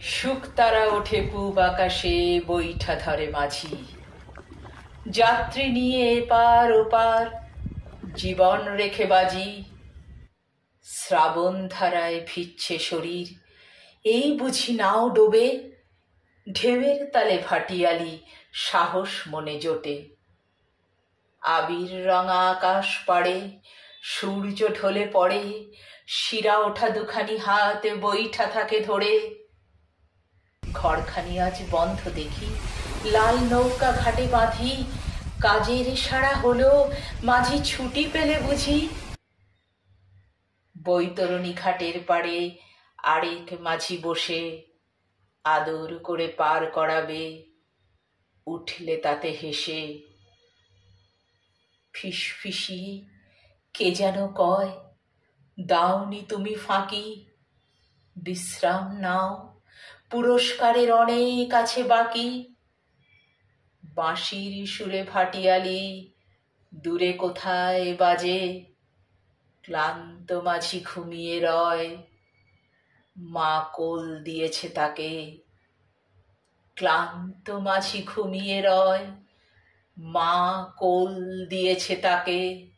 শুকতারা ওঠে পূব আকাশে, বৈঠা ধরে মাঝি। যাত্রী নিয়ে এপার ওপার জীবন রেখে বাজি। শ্রাবণ ধারায় ভিজছে শরীর, এই বুঝি নাও ডোবে। ঢেউয়ের তালে ভাটিয়ালি সাহস মনে জোটে। আবির রঙা আকাশ পাড়ে সূর্য ঢলে পড়ে। শিরা ওঠা দুখানি হাত বৈঠা থাকে ধরে। ঘরখানি আজ বন্ধ দেখি, লাল নৌকা ঘাটে বাঁধি। কাজের সারা হলো, মাঝি ছুটি পেলে বুঝি। বৈতরণী ঘাটের পাড়ে আরেক মাঝি বসে আদর করে পার করাবে, উঠলে তাতে হেসে। ফিসফিসিয়ে কে যেন কয়, দাওনি তুমি ফাঁকি। বিশ্রাম নাও, পুরস্কারের অনেক আছে বাকি। বাঁশির সুরে ভাটিয়ালি দূরে কোথায় বাজে। ক্লান্ত মাঝি ঘুমিয়ে রয়, মা কোল দিয়েছে তাকে। ক্লান্ত মাঝি ঘুমিয়ে রয়, মা কোল দিয়েছে তাকে।